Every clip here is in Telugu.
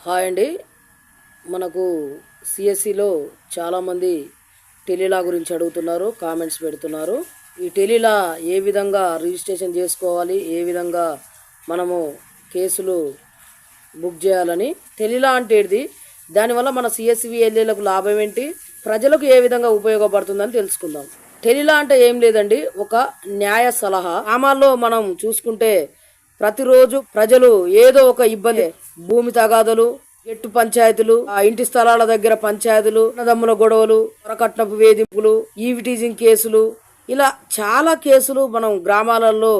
హాయ్ అండి. మనకు సిఎస్సిలో చాలామంది టెలీలా గురించి అడుగుతున్నారు, కామెంట్స్ పెడుతున్నారు. ఈ టెలీలా ఏ విధంగా రిజిస్ట్రేషన్ చేసుకోవాలి, ఏ విధంగా మనము కేసులు బుక్ చేయాలని, టెలీలా అంటే ఏంటి, దానివల్ల మన సిఎస్సివిఎల్ఏలకు లాభం ఏంటి, ప్రజలకు ఏ విధంగా ఉపయోగపడుతుందని తెలుసుకుందాం. టెలీలా అంటే ఏం లేదండి, ఒక న్యాయ సలహా. గ్రామాల్లో మనం చూసుకుంటే ప్రతిరోజు ప్రజలు ఏదో ఒక ఇబ్బంది, భూమి తగాదలు, ఎట్టు పంచాయతీలు, ఆ ఇంటి స్థలాల దగ్గర పంచాయతీలు, అన్నదమ్ముల గొడవలు, వరకట్నపు వేధింపులు, ఈవిటీజింగ్ కేసులు, ఇలా చాలా కేసులు మనం గ్రామాలలో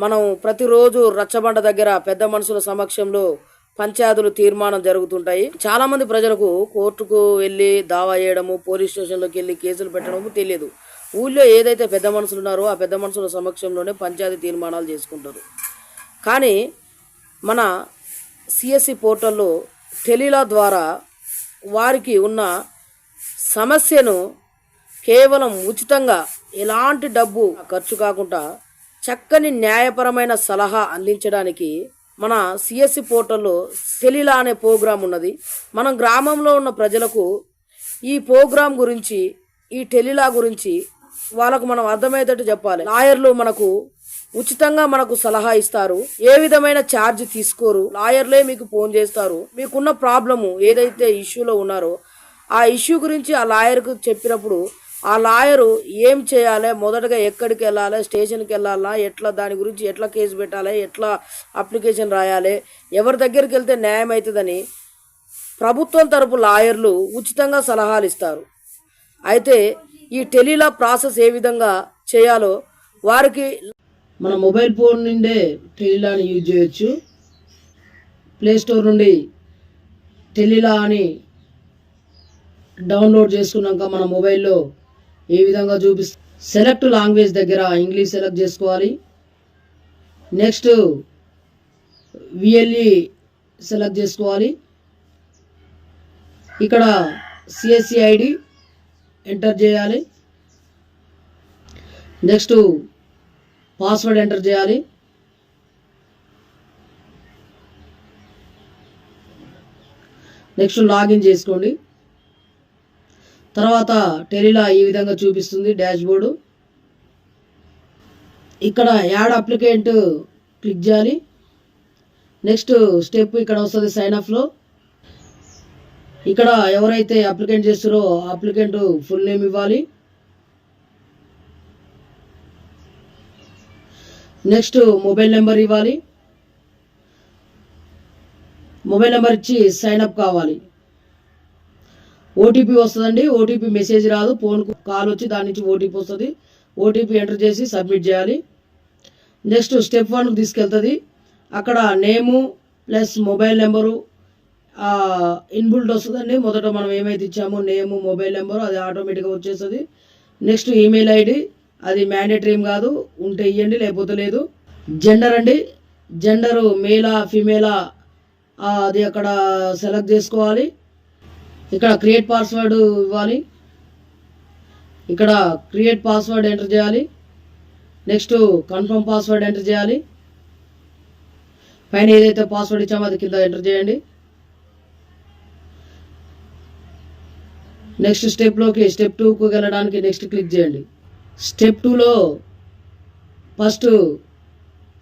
మనం ప్రతిరోజు రచ్చబండ దగ్గర పెద్ద మనుషుల సమక్షంలో పంచాయతీలు తీర్మానం జరుగుతుంటాయి. చాలా మంది ప్రజలకు కోర్టుకు వెళ్ళి దావా చేయడము, పోలీస్ స్టేషన్లోకి వెళ్ళి కేసులు పెట్టడము తెలియదు. ఊళ్ళో ఏదైతే పెద్ద మనుషులు ఉన్నారో ఆ పెద్ద మనుషుల సమక్షంలోనే పంచాయతీ తీర్మానాలు చేసుకుంటారు. కానీ మన సిఎస్సి పోర్టల్లో టెలీలా ద్వారా వారికి ఉన్న సమస్యను కేవలం ఉచితంగా, ఎలాంటి డబ్బు ఖర్చు కాకుండా చక్కని న్యాయపరమైన సలహా అందించడానికి మన సిఎస్సి పోర్టల్లో టెలీలా అనే ప్రోగ్రాం ఉన్నది. మనం గ్రామంలో ఉన్న ప్రజలకు ఈ ప్రోగ్రాం గురించి, ఈ టెలీలా గురించి వాళ్ళకు మనం అర్థమయ్యేటట్టు చెప్పాలి. లాయర్లు మనకు ఉచితంగా మనకు సలహా ఇస్తారు, ఏ విధమైన ఛార్జ్ తీసుకోరు. లాయర్లే మీకు ఫోన్ చేస్తారు, మీకున్న ప్రాబ్లము ఏదైతే ఇష్యూలో ఉన్నారో ఆ ఇష్యూ గురించి ఆ లాయర్కు చెప్పినప్పుడు ఆ లాయరు ఏం చేయాలి, మొదటగా ఎక్కడికి వెళ్ళాలి, స్టేషన్కి వెళ్ళాలా, ఎట్లా దాని గురించి ఎట్లా కేసు పెట్టాలి, ఎట్లా అప్లికేషన్ రాయాలి, ఎవరి దగ్గరికి వెళ్తే న్యాయం అవుతుందని ప్రభుత్వం తరపు లాయర్లు ఉచితంగా సలహాలు ఇస్తారు. అయితే ఈ టెలీలా ప్రాసెస్ ఏ విధంగా చేయాలో వారికి మన మొబైల్ ఫోన్ నుండే టెలీలాని యూజ్ చేయొచ్చు. ప్లేస్టోర్ నుండి టెలీలా అని డౌన్లోడ్ చేసుకున్నాక మన మొబైల్లో ఏ విధంగా చూపిస్తుంది. సెలెక్ట్ లాంగ్వేజ్ దగ్గర ఇంగ్లీష్ సెలెక్ట్ చేసుకోవాలి. నెక్స్ట్ విఎల్ఈ సెలెక్ట్ చేసుకోవాలి. ఇక్కడ సిఎస్సి ఐడి ఎంటర్ చేయాలి. నెక్స్ట్ పాస్వర్డ్ ఎంటర్ చేయాలి. నెక్స్ట్ లాగిన్ చేసుకోండి. తర్వాత టెలీలా ఈ విధంగా చూపిస్తుంది డాష్ బోర్డు. ఇక్కడ యాడ్ అప్లికెంట్ క్లిక్ చేయాలి. నెక్స్ట్ స్టెప్ ఇక్కడ వస్తుంది సైన్ అప్లో. ఇక్కడ ఎవరైతే అప్లికెంట్ చేస్తారో అప్లికెంట్ ఫుల్ నేమ్ ఇవ్వాలి. నెక్స్ట్ మొబైల్ నెంబర్ ఇవ్వాలి. మొబైల్ నెంబర్ ఇచ్చి సైన్ అప్ కావాలి. ఓటీపీ వస్తుందండి, ఓటీపీ మెసేజ్ రాదు, ఫోన్కు కాల్ వచ్చి దాని నుంచి ఓటీపీ వస్తుంది. ఓటీపీ ఎంటర్ చేసి సబ్మిట్ చేయాలి. నెక్స్ట్ స్టెప్ 1కు తీసుకెళ్తుంది. అక్కడ నేము ప్లస్ మొబైల్ నెంబరు ఇన్బుల్ట్ వస్తుందండి. మొదట మనం ఏమైతే ఇచ్చామో నేము, మొబైల్ నెంబరు అది ఆటోమేటిక్గా వచ్చేస్తుంది. నెక్స్ట్ ఈమెయిల్ ఐడి, అది మ్యాండేటరీ ఏం కాదు, ఉంటే ఇవ్వండి లేకపోతే లేదు. జెండర్ అండి, జెండరు మేలా ఫీమేలా అది అక్కడ సెలెక్ట్ చేసుకోవాలి. ఇక్కడ క్రియేట్ పాస్వర్డ్ ఇవ్వాలి. ఇక్కడ క్రియేట్ పాస్వర్డ్ ఎంటర్ చేయాలి. నెక్స్ట్ కన్ఫర్మ్ పాస్వర్డ్ ఎంటర్ చేయాలి. పైన ఏదైతే పాస్వర్డ్ ఇచ్చామో అది కింద ఎంటర్ చేయండి. నెక్స్ట్ స్టెప్లోకి స్టెప్ 2కు వెళ్ళడానికి నెక్స్ట్ క్లిక్ చేయండి. స్టెప్ 2లో ఫస్ట్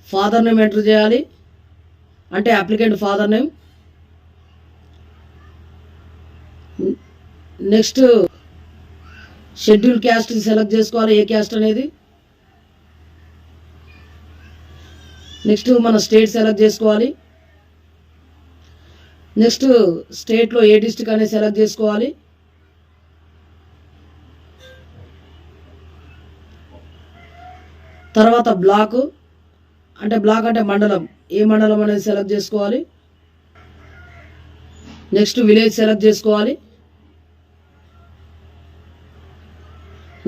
ఫాదర్ నేమ్ ఎంటర్ చేయాలి, అంటే applicant father name. Next schedule caste select చేసుకోవాలి, ఏ క్యాస్ట్ అనేది. నెక్స్ట్ మన స్టేట్ సెలెక్ట్ చేసుకోవాలి. నెక్స్ట్ స్టేట్లో ఏ డిస్ట్రిక్ట్ అనేది సెలెక్ట్ చేసుకోవాలి. తర్వాత బ్లాక్ అంటే మండలం, ఏ మండలం అనేది సెలెక్ట్ చేసుకోవాలి. నెక్స్ట్ విలేజ్ సెలెక్ట్ చేసుకోవాలి.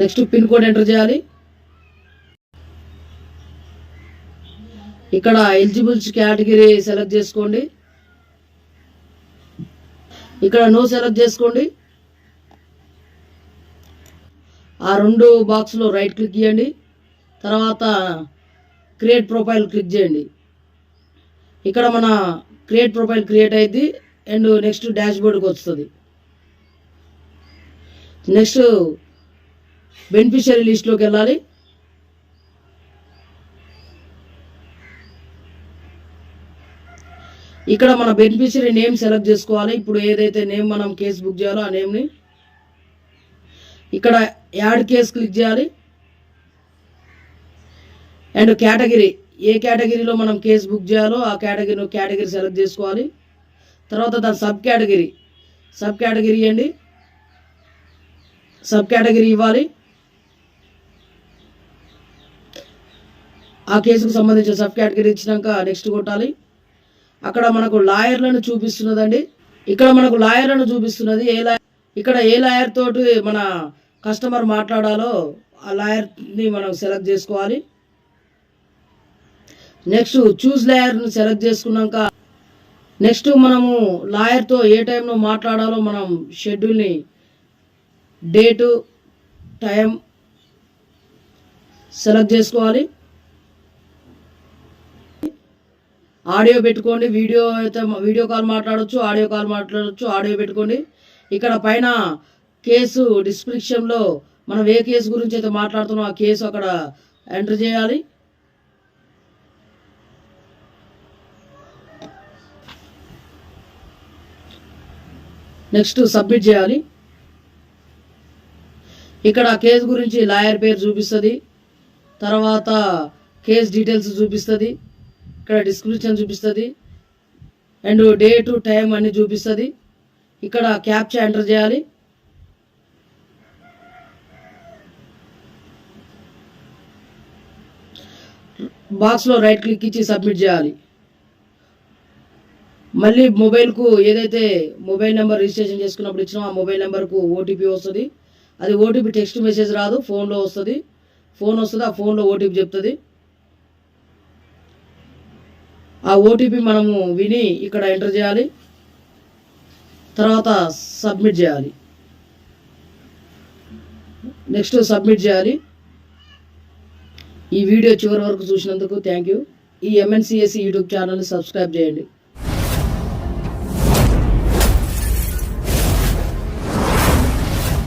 నెక్స్ట్ పిన్ కోడ్ ఎంటర్ చేయాలి. ఇక్కడ ఎలిజిబుల్స్ కేటగిరీ సెలెక్ట్ చేసుకోండి. ఇక్కడ నో సెలెక్ట్ చేసుకోండి. ఆ 2 బాక్స్లో రైట్ క్లిక్ చేయండి. తర్వాత క్రియేట్ ప్రొఫైల్ క్లిక్ చేయండి. ఇక్కడ మన క్రియేట్ ప్రొఫైల్ క్రియేట్ అయింది. అండ్ నెక్స్ట్ డాష్ బోర్డ్కి వస్తుంది. నెక్స్ట్ బెనిఫిషియరీ లిస్ట్లోకి వెళ్ళాలి. ఇక్కడ మన బెనిఫిషియరీ నేమ్ సెలెక్ట్ చేసుకోవాలి. ఇప్పుడు ఏదైతే నేమ్ మనం కేసు బుక్ చేయాలో ఆ నేమ్ని ఇక్కడ యాడ్ కేసు క్లిక్ చేయాలి. అండ్ కేటగిరీ, ఏ కేటగిరీలో మనం కేసు బుక్ చేయాలో ఆ కేటగిరీ సెలెక్ట్ చేసుకోవాలి. తర్వాత దాని సబ్ కేటగిరీ ఇవ్వండి, సబ్ కేటగిరీ ఇవ్వాలి. ఆ కేసుకు సంబంధించిన సబ్ కేటగిరీ ఇచ్చినాక నెక్స్ట్ కొట్టాలి. అక్కడ మనకు లాయర్లను చూపిస్తున్నదండి. ఇక్కడ మనకు లాయర్లను చూపిస్తున్నది. ఇక్కడ ఏ లాయర్ తోటి మన కస్టమర్ మాట్లాడాలో ఆ లాయర్ని మనం సెలెక్ట్ చేసుకోవాలి. నెక్స్ట్ చూస్ లాయర్ని సెలెక్ట్ చేసుకున్నాక నెక్స్ట్ మనము లాయర్తో ఏ టైంలో మాట్లాడాలో మనం షెడ్యూల్ని, డేటు, టైం సెలెక్ట్ చేసుకోవాలి. ఆడియో పెట్టుకోండి. వీడియో అయితే వీడియో కాల్ మాట్లాడవచ్చు, ఆడియో కాల్ మాట్లాడవచ్చు. ఆడియో పెట్టుకోండి. ఇక్కడ పైన కేసు డిస్క్రిప్షన్లో మనం ఏ కేసు గురించి అయితే మాట్లాడుతున్నామో ఆ కేసు అక్కడ ఎంటర్ చేయాలి. నెక్స్ట్ సబ్మిట్ చేయాలి. ఇక్కడ కేసు గురించి లాయర్ పేరు చూపిస్తుంది, తర్వాత కేస్ డీటెయిల్స్ చూపిస్తుంది, ఇక్కడ డిస్క్రిప్షన్ చూపిస్తుంది, అండ్ డేటు, టైం అన్ని చూపిస్తుంది. ఇక్కడ క్యాప్చా ఎంటర్ చేయాలి. బాక్స్లో రైట్ క్లిక్ ఇచ్చి సబ్మిట్ చేయాలి. మళ్ళీ మొబైల్కు ఏదైతే మొబైల్ నెంబర్ రిజిస్ట్రేషన్ చేసుకున్నప్పుడు ఇచ్చినా ఆ మొబైల్ నెంబర్కు ఓటీపీ వస్తుంది. అది ఓటీపీ టెక్స్ట్ మెసేజ్ రాదు, ఫోన్లో వస్తుంది. ఆ ఫోన్లో ఓటీపీ చెప్తుంది. ఆ ఓటీపీ మనము విని ఇక్కడ ఎంటర్ చేయాలి. తర్వాత సబ్మిట్ చేయాలి. నెక్స్ట్ సబ్మిట్ చేయాలి. ఈ వీడియో చివరి వరకు చూసినందుకు థ్యాంక్ యూ. ఈ MNCSE యూట్యూబ్ ఛానల్ని సబ్స్క్రైబ్ చేయండి.